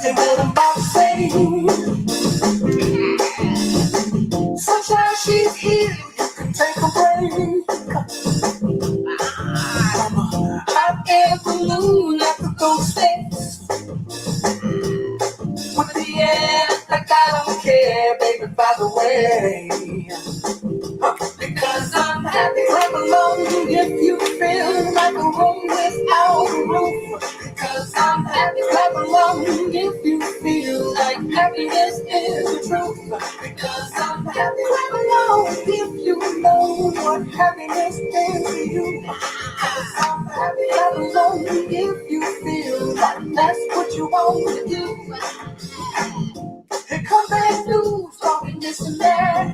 Say what I'm about to say. Sunshine, she's here. You can take a break. I'm a hot air balloon at the ghost face. With the air, like I don't care, baby, by the way. Because I'm happy, clap along if you feel like a room without a roof. Because I'm happy, clap along if you feel like happiness is the truth. Because I'm happy, clap along if you know what happiness is to you. Because I'm happy, clap along if you feel like that's what you want to do. Here comes bad news, talking this and that.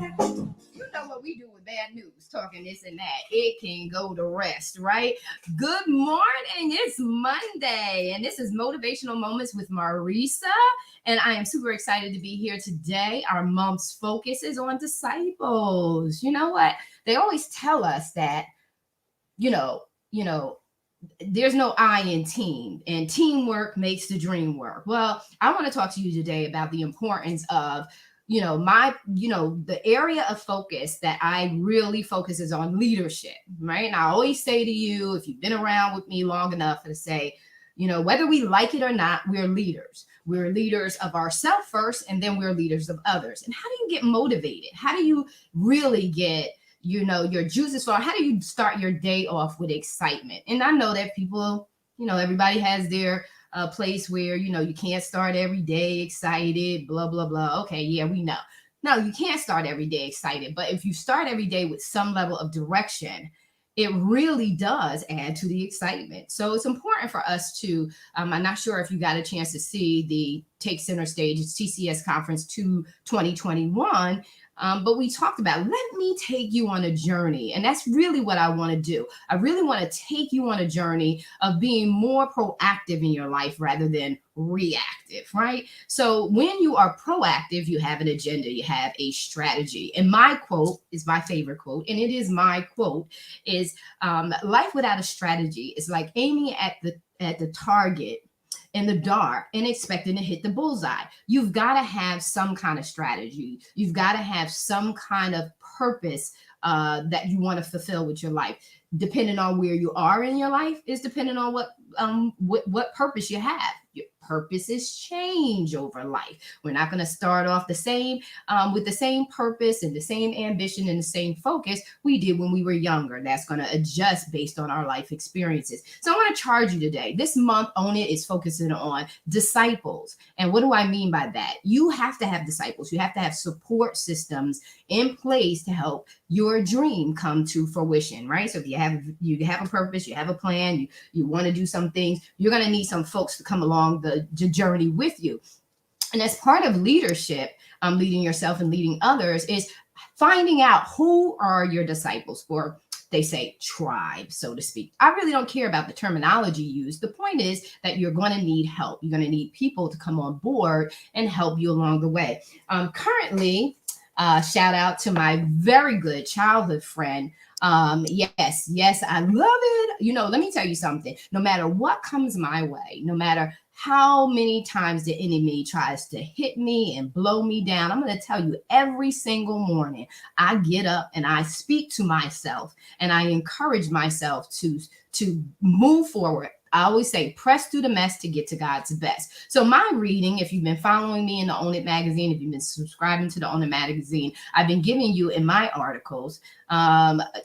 You know what we do with bad news, talking this and that. It can go to rest, right? Good morning. It's Monday, and this is Motivational Moments with Marissa. And I am super excited to be here today. Our month's focus is on disciples. You know what? They always tell us that, you know, there's no I in team, and teamwork makes the dream work. Well, I want to talk to you today about the importance of the area of focus that I really focus is on leadership, right? And I always say to you, if you've been around with me long enough, to say, whether we like it or not, we're leaders. We're leaders of ourselves first, and then we're leaders of others. And how do you get motivated? How do you really get your juices flowing? How do you start your day off with excitement? And I know that people, everybody has their place where, you can't start every day excited, blah, blah, blah. Okay, yeah, we know. No, you can't start every day excited. But if you start every day with some level of direction, it really does add to the excitement. So it's important for us to, I'm not sure if you got a chance to see the Take Center Stage, it's TCS Conference 2021. But we talked about, let me take you on a journey. And that's really what I want to do. I really want to take you on a journey of being more proactive in your life rather than reactive, right? So when you are proactive, you have an agenda, you have a strategy. And my quote is my favorite quote, and it is my quote, is life without a strategy is like aiming at the target in the dark and expecting to hit the bullseye. You've got to have some kind of strategy. You've got to have some kind of purpose that you want to fulfill with your life. Depending on where you are in your life is depending on what purpose you have. Your purposes change over life. We're not going to start off the same with the same purpose and the same ambition and the same focus we did when we were younger. That's going to adjust based on our life experiences. So I want to charge you today. This month, Own It is focusing on disciples. And what do I mean by that? You have to have disciples. You have to have support systems in place to help your dream come to fruition, right? So if you have a purpose, you have a plan, you want to do some things, you're going to need some folks to come along the journey with you. And as part of leadership, leading yourself and leading others, is finding out who are your disciples, or they say tribe, so to speak. I really don't care about the terminology used. The point is that you're going to need help. You're going to need people to come on board and help you along the way. Currently, shout out to my very good childhood friend. Yes, I love it. Let me tell you something. No matter what comes my way, no matter how many times the enemy tries to hit me and blow me down, I'm going to tell you, every single morning I get up and I speak to myself and I encourage myself to move forward. I always say, press through the mess to get to God's best. So my reading, if you've been following me in the Own It magazine, if you've been subscribing to the Own It magazine, I've been giving you in my articles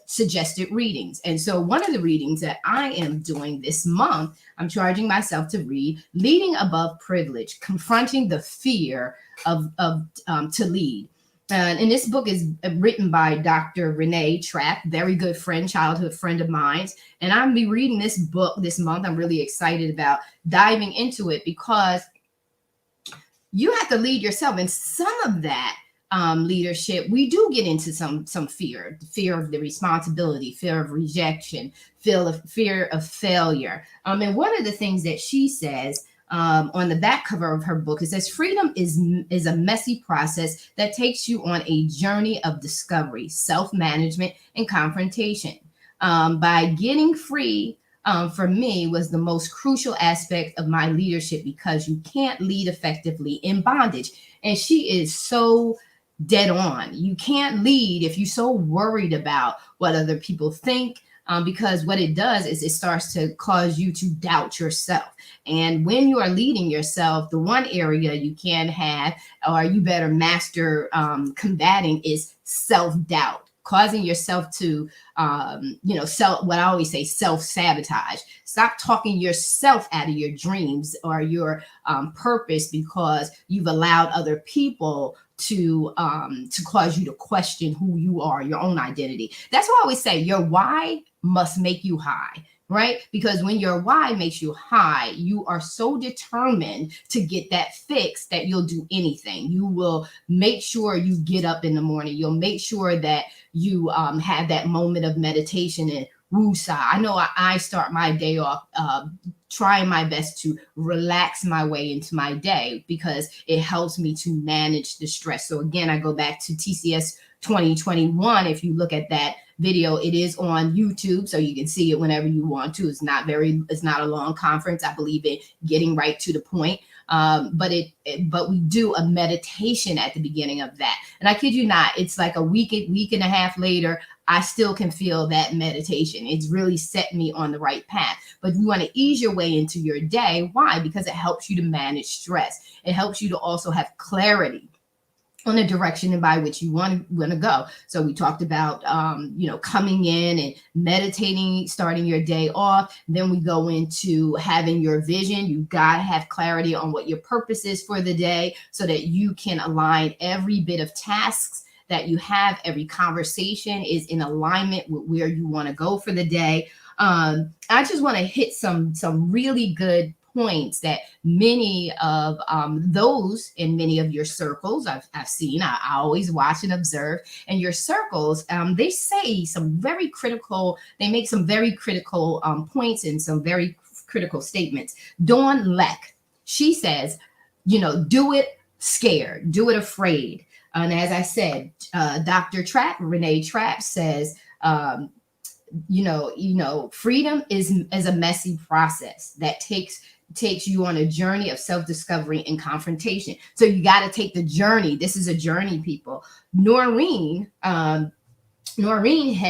suggested readings. And so one of the readings that I am doing this month, I'm charging myself to read Leading Above Privilege, Confronting the Fear of to Lead. And this book is written by Dr. Renee Trapp, very good friend, childhood friend of mine. And I'm be reading this book this month. I'm really excited about diving into it because you have to lead yourself. And some of that leadership, we do get into some fear of the responsibility, fear of rejection, fear of failure. And one of the things that she says on the back cover of her book, it says, freedom is a messy process that takes you on a journey of discovery, self-management, and confrontation. By getting free for me was the most crucial aspect of my leadership, because you can't lead effectively in bondage. And she is so dead on. You can't lead if you're so worried about what other people think, because what it does is it starts to cause you to doubt yourself. And when you are leading yourself, the one area you can have, or you better master combating, is self-doubt, causing yourself to what I always say, self-sabotage. Stop talking yourself out of your dreams or your purpose, because you've allowed other people to cause you to question who you are, your own identity. That's why I always say your why must make you high, right? Because when your why makes you high, you are so determined to get that fix that you'll do anything. You will make sure you get up in the morning. You'll make sure that you have that moment of meditation and woosah. I know I start my day off trying my best to relax my way into my day, because it helps me to manage the stress. So again, I go back to TCS 2021. If you look at that video, it is on YouTube, so you can see it whenever you want to. It's not a long conference. I believe in getting right to the point. But we do a meditation at the beginning of that. And I kid you not, it's like a week and a half later, I still can feel that meditation. It's really set me on the right path. But you want to ease your way into your day. Why? Because it helps you to manage stress. It helps you to also have clarity on the direction and by which you want to go. So we talked about, coming in and meditating, starting your day off. Then we go into having your vision. You got to have clarity on what your purpose is for the day, so that you can align every bit of tasks that you have. Every conversation is in alignment with where you want to go for the day. I just want to hit some really good points that many of those in many of your circles I've seen. I always watch and observe. And your circles, they say some very critical, they make some very critical points and some very critical statements. Dawn Leck, she says, do it scared, do it afraid. And as I said, Dr. Trapp, Renee Trapp says, freedom is a messy process that takes you on a journey of self-discovery and confrontation. So you got to take the journey. This is a journey, people. Noreen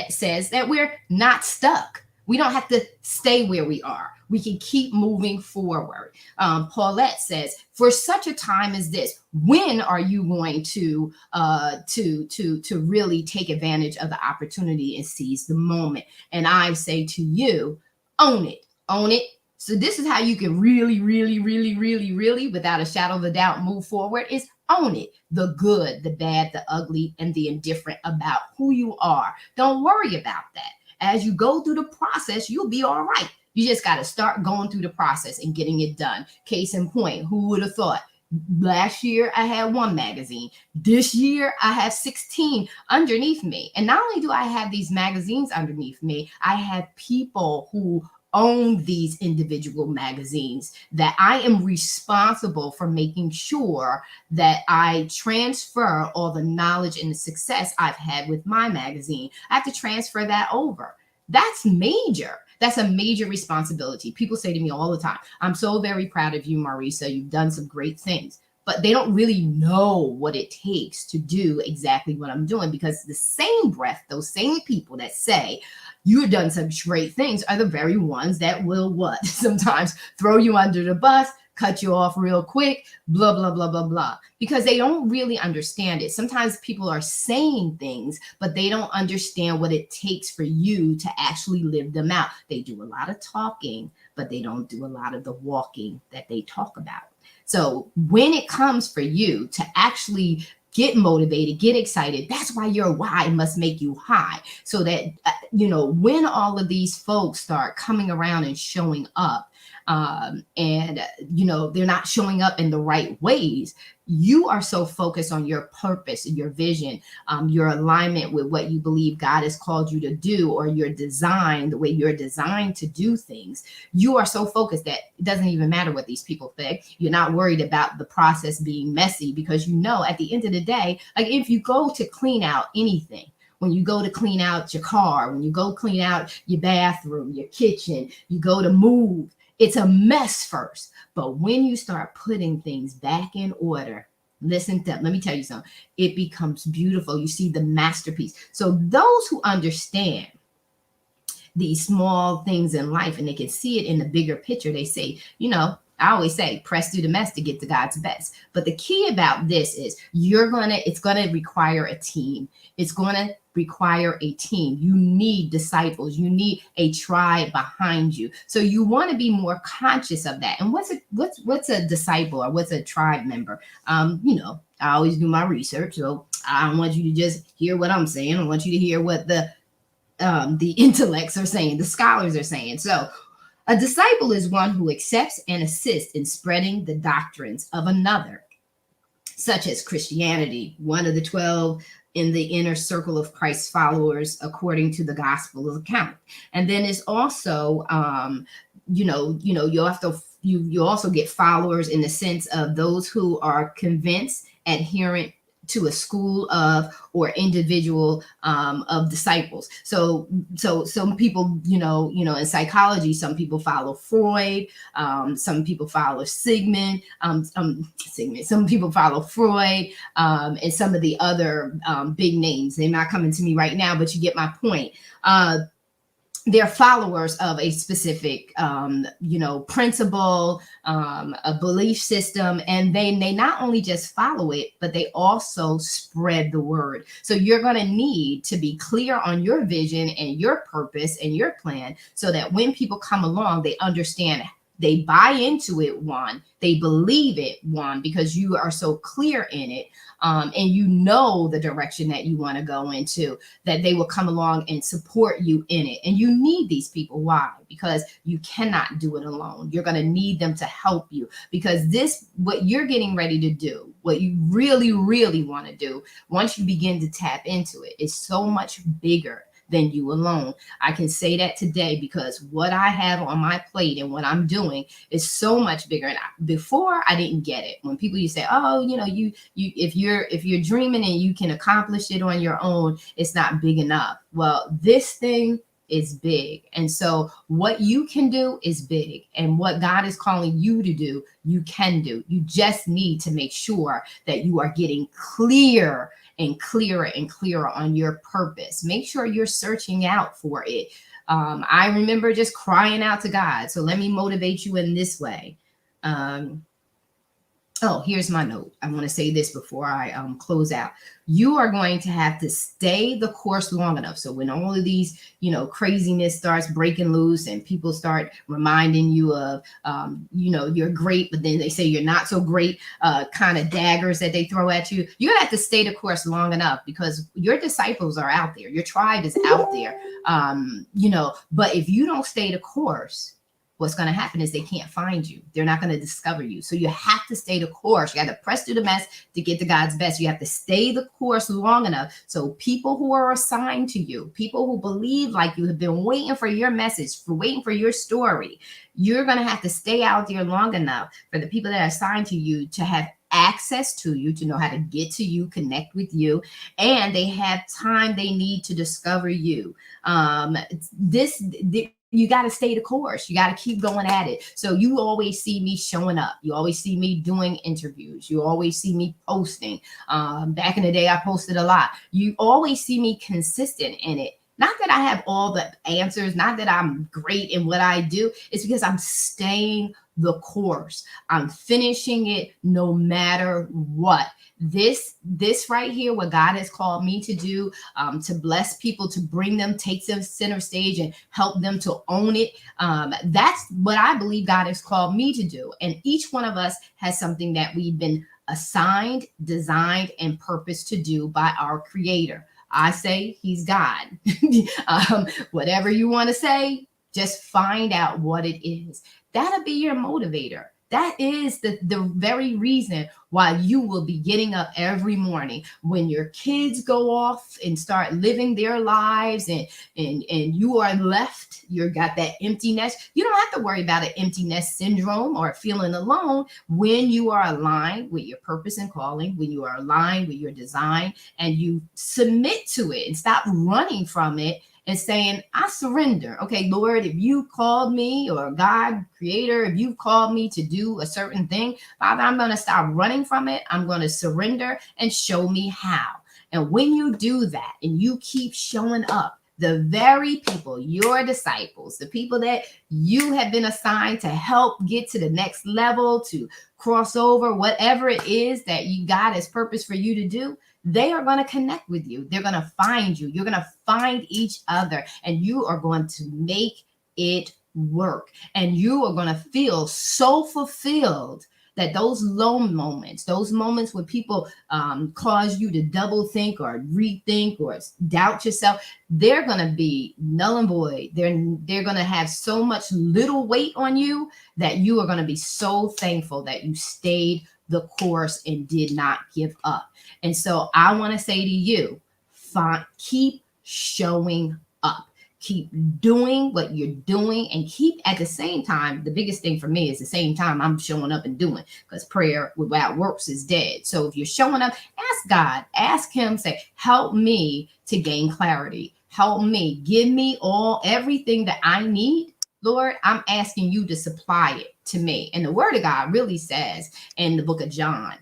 says that we're not stuck. We don't have to stay where we are. We can keep moving forward. Paulette says, for such a time as this, when are you going to really take advantage of the opportunity and seize the moment? And I say to you, own it, own it. So this is how you can really, really, really, really, really, without a shadow of a doubt, move forward, is own it. The good, the bad, the ugly, and the indifferent about who you are. Don't worry about that. As you go through the process, you'll be all right. You just got to start going through the process and getting it done. Case in point, who would have thought? Last year, I had 1 magazine. This year, I have 16 underneath me. And not only do I have these magazines underneath me, I have people who own these individual magazines that I am responsible for making sure that I transfer all the knowledge and the success I've had with my magazine. I have to transfer that over. That's major. That's a major responsibility. People say to me all the time, I'm so very proud of you, Marissa. You've done some great things. But they don't really know what it takes to do exactly what I'm doing, because the same breath, those same people that say, you've done some great things, are the very ones that will what? Sometimes throw you under the bus, cut you off real quick, blah, blah, blah, blah, blah, because they don't really understand it. Sometimes people are saying things, but they don't understand what it takes for you to actually live them out. They do a lot of talking, but they don't do a lot of the walking that they talk about. So when it comes for you to actually get motivated, get excited, that's why your why must make you high. So that, when all of these folks start coming around and showing up, they're not showing up in the right ways, you are so focused on your purpose and your vision, your alignment with what you believe God has called you to do, or your design, the way you're designed to do things. You are so focused that it doesn't even matter what these people think. You're not worried about the process being messy, because at the end of the day, like if you go to clean out anything, when you go to clean out your car, when you go clean out your bathroom, your kitchen, you go to move, it's a mess first. But when you start putting things back in order, listen to, let me tell you something, it becomes beautiful. You see the masterpiece. So those who understand these small things in life and they can see it in the bigger picture, they say, I always say, press through the mess to get to God's best. But the key about this is it's gonna require a team. It's gonna require a team. You need disciples. You need a tribe behind you. So you want to be more conscious of that. And what's a disciple, or what's a tribe member? I always do my research. So I don't want you to just hear what I'm saying. I want you to hear what the intellects are saying, the scholars are saying. So a disciple is one who accepts and assists in spreading the doctrines of another, such as Christianity, one of the 12 in the inner circle of Christ's followers, according to the gospel account. And then it's also, you also get followers in the sense of those who are convinced, adherent to a school of or individual of disciples. So some people, in psychology, some people follow Freud, some people follow Sigmund, some people follow Freud, and some of the other big names. They're not coming to me right now, but you get my point. They're followers of a specific, principle, a belief system, and they not only just follow it, but they also spread the word. So you're going to need to be clear on your vision and your purpose and your plan, so that when people come along, they understand, they buy into it, one, they believe it, one, because you are so clear in it, and you know the direction that you want to go into, that they will come along and support you in it. And you need these people. Why? Because you cannot do it alone. You're going to need them to help you, because what you're getting ready to do, what you really, really want to do, once you begin to tap into it, is so much bigger than you alone. I can say that today because what I have on my plate and what I'm doing is so much bigger. And before, I didn't get it. When people used to say, "Oh, you if you're dreaming and you can accomplish it on your own, it's not big enough." Well, this thing is big. And so what you can do is big. And what God is calling you to do, you can do. You just need to make sure that you are getting clear and clearer and clearer on your purpose. Make sure you're searching out for it. I remember just crying out to God. So let me motivate you in this way. Here's my note. I want to say this before I close out. You are going to have to stay the course long enough. So when all of these, craziness starts breaking loose and people start reminding you of, you're great, but then they say you're not so great, kind of daggers that they throw at you. You're going to have to stay the course long enough, because your disciples are out there. Your tribe is out there, but if you don't stay the course, what's going to happen is they can't find you. They're not going to discover you. So you have to stay the course. You got to press through the mess to get to God's best. You have to stay the course long enough. So people who are assigned to you, people who believe like you, have been waiting for your message, waiting for your story, you're going to have to stay out there long enough for the people that are assigned to you to have access to you, to know how to get to you, connect with you, and they have time they need to discover you. You got to stay the course. You got to keep going at it. So you always see me showing up. You always see me doing interviews. You always see me posting. Back in the day, I posted a lot. You always see me consistent in it. Not that I have all the answers, not that I'm great in what I do. It's because I'm staying the course. I'm finishing it no matter what. This right here, what God has called me to do, to bless people, to bring them, take them center stage and help them to own it. That's what I believe God has called me to do. And each one of us has something that we've been assigned, designed, and purposed to do by our Creator. I say He's God. Whatever you want to say, just find out what it is. That'll be your motivator. That is the very reason why you will be getting up every morning when your kids go off and start living their lives, and you are left, you got that empty nest. You don't have to worry about an empty nest syndrome or feeling alone when you are aligned with your purpose and calling, when you are aligned with your design, and you submit to it and stop running from it and saying, I surrender. Okay, Lord, if you called me, or God, creator, if you called me to do a certain thing, Father, I'm going to stop running from it. I'm going to surrender, and show me how. And when you do that and you keep showing up, the very people, your disciples, the people that you have been assigned to help get to the next level, to cross over, whatever it is that God has purpose for you to do, they are going to connect with you. They're going to find you. You're going to find each other, and you are going to make it work. And you are going to feel so fulfilled that those low moments, those moments where people cause you to double think or rethink or doubt yourself, they're going to be null and void. They're going to have so much little weight on you that you are going to be so thankful that you stayed the course and did not give up. And so I want to say to you, keep showing up. Keep doing what you're doing, and keep at the same time. The biggest thing for me is the same time I'm showing up and doing, because prayer without works is dead. So if you're showing up, ask God, ask him, say, help me to gain clarity. Help me, give me everything that I need. Lord, I'm asking you to supply it to me. And the word of God really says in the book of John,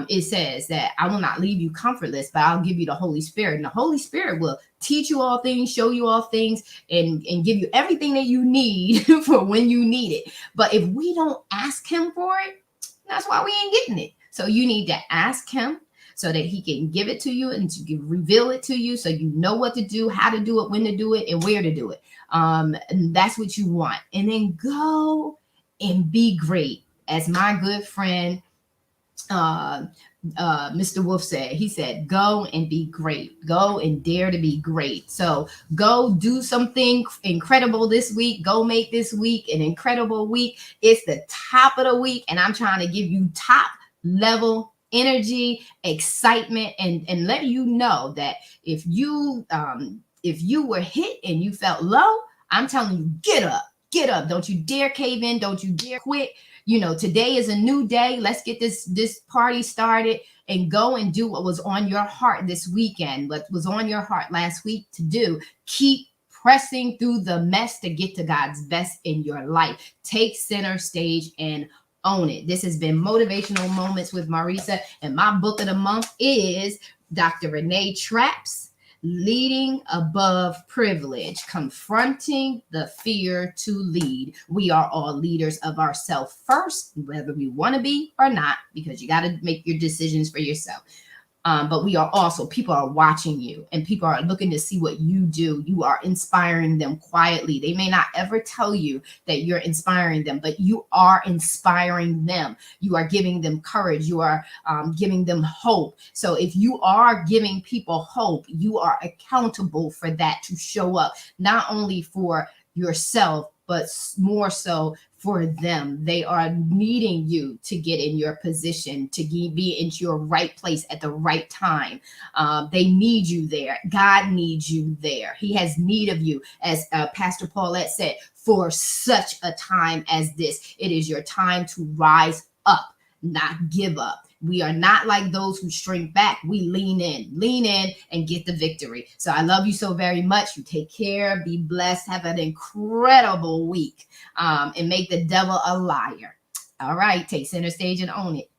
it says that I will not leave you comfortless, but I'll give you the Holy Spirit. And the Holy Spirit will teach you all things, show you all things, and give you everything that you need for when you need it. But if we don't ask him for it, that's why we ain't getting it. So you need to ask him so that he can give it to you and to reveal it to you, so you know what to do, how to do it, when to do it, and where to do it. And that's what you want. And then go and be great. As my good friend Mr. Wolf said, he said, go and be great. Go and dare to be great. So go do something incredible this week. Go make this week an incredible week. It's the top of the week, and I'm trying to give you top level energy, excitement, and let you know that if you were hit and you felt low, I'm telling you, get up. Get up. Don't you dare cave in. Don't you dare quit. You know, today is a new day. Let's get this party started, and go and do what was on your heart this weekend, what was on your heart last week to do. Keep pressing through the mess to get to God's best in your life. Take center stage and own it. This has been Motivational Moments with Marissa, and my book of the month is Dr. Renee Trapp's Leading Above Privilege, Confronting the Fear to Lead. We are all leaders of ourselves first, whether we want to be or not, because you got to make your decisions for yourself. But we are also, people are watching you, and people are looking to see what you do. You are inspiring them quietly. They may not ever tell you that you're inspiring them, but you are inspiring them. You are giving them courage. You are giving them hope. So if you are giving people hope, you are accountable for that, to show up, not only for yourself, but more so for them. They are needing you to get in your position, to be into your right place at the right time. They need you there. God needs you there. He has need of you, as Pastor Paulette said, for such a time as this. It is your time to rise up, not give up. We are not like those who shrink back. We lean in and get the victory. So I love you so very much. You take care, be blessed, have an incredible week, and make the devil a liar. All right, take center stage and own it.